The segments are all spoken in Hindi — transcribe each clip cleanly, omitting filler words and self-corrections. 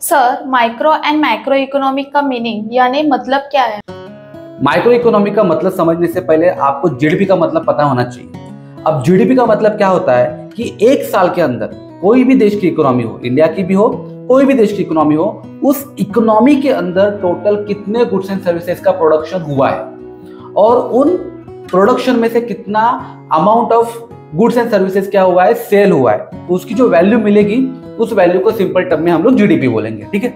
Sir, micro and macro economic का मीनिंग यानी मतलब क्या है? माइक्रो इकोनॉमी का मतलब समझने से पहले आपको जीडीपी का मतलब पता होना चाहिए। अब जीडीपी का मतलब क्या होता है कि एक साल के अंदर कोई भी देश की इकोनॉमी हो, इंडिया की भी हो, कोई भी देश की इकोनॉमी हो, उस इकोनॉमी के अंदर टोटल कितने गुड्स एंड सर्विसेज का प्रोडक्शन हुआ है और उन प्रोडक्शन में से कितना amount of goods and services क्या हुआ है, सेल हुआ है, तो उसकी जो वैल्यू मिलेगी उस वैल्यू को सिंपल टर्म में हम लोग जीडीपी बोलेंगे। ठीक है।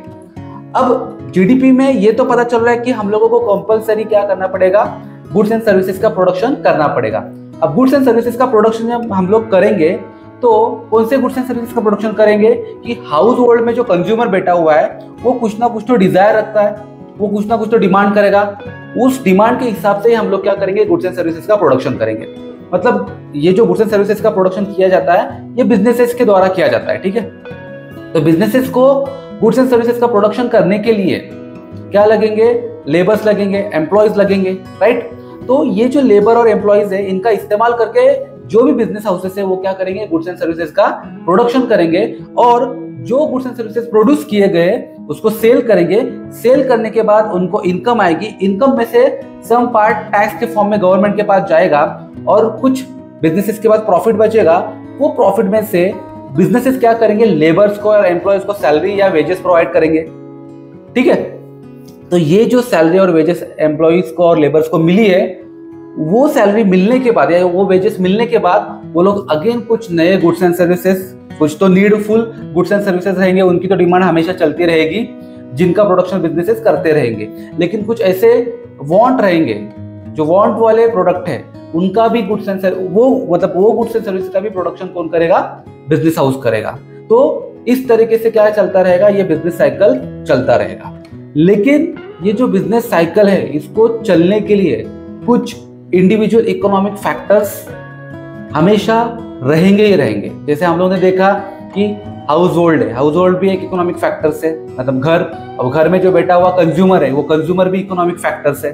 अब जीडीपी में ये तो पता चल रहा है कि हम लोगों को कंपलसरी क्या करना पड़ेगा, गुड्स एंड सर्विसेज का प्रोडक्शन करना पड़ेगा। अब गुड्स एंड सर्विसेज का प्रोडक्शन जब हम लोग करेंगे तो कौन से गुड्स एंड सर्विसेज का प्रोडक्शन करेंगे कि हाउस होल्ड में जो कंज्यूमर बैठा हुआ है वो कुछ ना कुछ तो डिजायर रखता है, वो कुछ ना कुछ तो डिमांड करेगा। उस डिमांड के हिसाब से हम लोग क्या करेंगे, गुड्स एंड सर्विसेज का प्रोडक्शन करेंगे। मतलब ये जो गुड्स एंड सर्विसेज का प्रोडक्शन किया जाता है ये बिजनेसेस के द्वारा किया जाता है। ठीक है। तो बिजनेसेस को गुड्स एंड सर्विसेज का प्रोडक्शन करने के लिए क्या लगेंगे, लेबर्स लगेंगे, एम्प्लॉयज लगेंगे, राइट। तो ये जो लेबर और एम्प्लॉयज है इनका इस्तेमाल करके जो भी बिजनेस हाउसेस है वो क्या करेंगे, गुड्स एंड सर्विसेज का प्रोडक्शन करेंगे और जो गुड्स एंड सर्विसेज प्रोड्यूस किए गए उसको सेल करेंगे। सेल करने के बाद उनको इनकम आएगी, इनकम में से सम पार्ट टैक्स के फॉर्म में गवर्नमेंट के पास जाएगा और कुछ बिजनेसेस के पास प्रॉफिट बचेगा। वो प्रॉफिट में से बिजनेसेस क्या करेंगे, लेबर्स को और एम्प्लॉयज को सैलरी या वेजेस प्रोवाइड करेंगे। ठीक है। तो ये जो सैलरी और वेजेस एम्प्लॉयज को और लेबर्स को मिली है, वो सैलरी मिलने के बाद या वो वेजेस मिलने के बाद वो लोग अगेन कुछ नए गुड्स एंड सर्विसेज, कुछ तो नीडफुल गुड्स एंड सर्विसेज रहेंगे, उनकी तो डिमांड हमेशा चलती रहेगी, जिनका प्रोडक्शन बिजनेसेस करते रहेंगे। लेकिन कुछ ऐसे वांट रहेंगे, जो वांट वाले प्रोडक्ट है उनका भी गुड्स एंड वो गुड्स एंड सर्विसेज का भी प्रोडक्शन कौन करेगा, बिजनेस हाउस करेगा। तो इस तरीके से क्या चलता रहेगा, ये बिजनेस साइकिल चलता रहेगा। लेकिन ये जो बिजनेस साइकिल है इसको चलने के लिए कुछ इंडिविजुअल इकोनॉमिक फैक्टर्स हमेशा रहेंगे ही रहेंगे। जैसे हम लोगों ने देखा कि हाउस होल्ड है, हाउस होल्ड भी एक इकोनॉमिक फैक्टर्स है, मतलब घर। अब घर में जो बैठा हुआ कंज्यूमर है वो कंज्यूमर भी इकोनॉमिक फैक्टर्स है।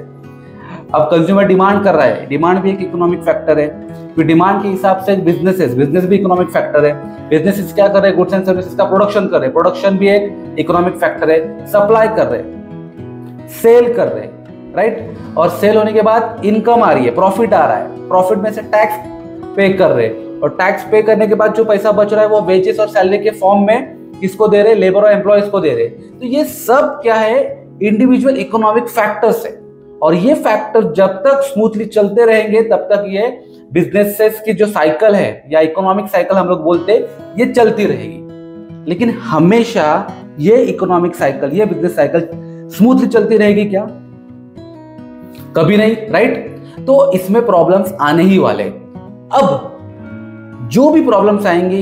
अब कंज्यूमर डिमांड कर रहा है, डिमांड भी एक इकोनॉमिक फैक्टर है। फिर डिमांड के हिसाब से बिजनेस भी इकोनॉमिक फैक्टर है। बिजनेसेस क्या कर रहे हैं, गुड्स एंड सर्विसेज का प्रोडक्शन कर रहे हैं, प्रोडक्शन भी एक इकोनॉमिक फैक्टर है। सप्लाई कर रहे हैं, सेल कर रहे हैं, राइट। और सेल होने के बाद इनकम आ रही है, प्रॉफिट आ रहा है, प्रॉफिट में से टैक्स पे कर रहे हैं और टैक्स पे करने के बाद जो पैसा बच रहा है वो वेजेस और सैलरी के फॉर्म में किसको दे रहे हैं, लेबर और एम्प्लॉयज को दे रहे हैं। तो ये सब क्या है, इंडिविजुअल इकोनॉमिक फैक्टर्स है और ये फैक्टर जब तक स्मूथली चलते रहेंगे तब तक ये बिजनेसेस की जो साइकिल है या इकोनॉमिक साइकिल हम लोग बोलते हैं ये चलती रहेगी। लेकिन हमेशा ये इकोनॉमिक साइकिल, ये बिजनेस साइकिल स्मूथली चलती रहेगी क्या? कभी नहीं, राइट। तो इसमें प्रॉब्लम्स आने ही वाले। अब जो भी प्रॉब्लम्स आएंगे,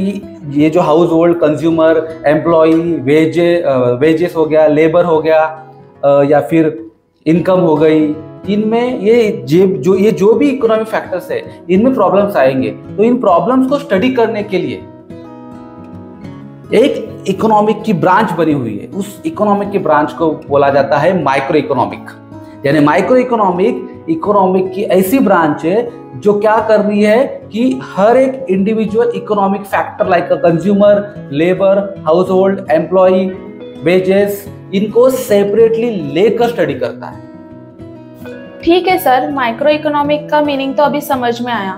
ये जो household, consumer, employ, wages हो गया, लेबर हो गया या फिर इनकम हो गई, इनमें ये जो भी इकोनॉमिक फैक्टर्स है इनमें प्रॉब्लम्स आएंगे। तो इन प्रॉब्लम्स को स्टडी करने के लिए एक इकोनॉमिक की ब्रांच बनी हुई है। उस इकोनॉमिक की ब्रांच को बोला जाता है माइक्रो इकोनॉमिक। यानी माइक्रो इकोनॉमिक की ऐसी ब्रांच है जो क्या कर रही है कि हर एक individual economic factor like consumer, labour, household, employ, wages, इनको सेपरेटली लेकर स्टडी करता है। ठीक है सर, माइक्रो इकोनॉमिक का मीनिंग तो अभी समझ में आया,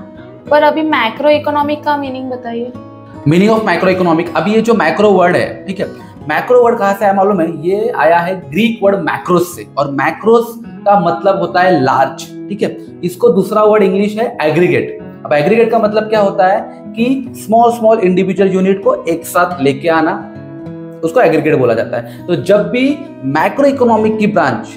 पर अभी मैक्रो इकोनॉमिक का मीनिंग बताइए। मीनिंग ऑफ माइक्रो इकोनॉमिक, अभी ये जो मैक्रो वर्ड है, ठीक है, मैक्रो वर्ड कहां से आया मालूम है? ये आया है ग्रीक वर्ड मैक्रोस से, और मैक्रोस का मतलब होता है लार्ज। ठीक है। इसको दूसरा वर्ड इंग्लिश है एग्रीगेट। अब एग्रीगेट का मतलब क्या होता है कि स्मॉल इंडिविजुअल यूनिट को एक साथ लेके आना, उसको एग्रीगेट बोला जाता है। तो जब भी मैक्रो इकोनॉमिक की ब्रांच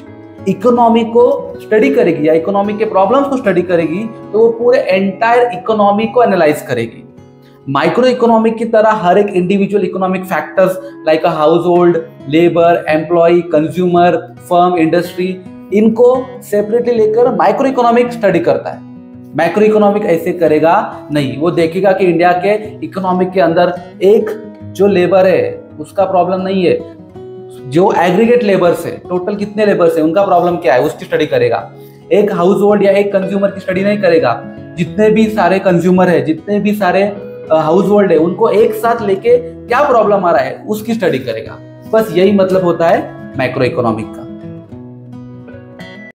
इकोनॉमी को स्टडी करेगी या इकोनॉमी के प्रॉब्लम्स को स्टडी करेगी तो वो पूरे एंटायर इकोनॉमी को एनालाइज करेगी। माइक्रो इकोनॉमिक की तरह हर एक individual economic factors like household, labour, employ, consumer, firm, industry, इनको सेपरेटली लेकर माइक्रो इकोनॉमिक स्टडी करता है। मैक्रो इकोनॉमिक ऐसे करेगा नहीं, वो देखेगा कि इंडिया के इकोनॉमिक के अंदर एक जो लेबर है उसका प्रॉब्लम नहीं है, जो एग्रीगेट लेबर्स है, टोटल कितने लेबर्स है उनका प्रॉब्लम क्या है उसकी स्टडी करेगा। एक हाउस होल्ड या एक कंज्यूमर की स्टडी नहीं करेगा, जितने भी सारे कंज्यूमर है, जितने भी सारे हाउस होल्ड है, उनको एक साथ लेके क्या प्रॉब्लम आ रहा है उसकी स्टडी करेगा। बस यही मतलब होता है मैक्रो इकोनॉमिक का।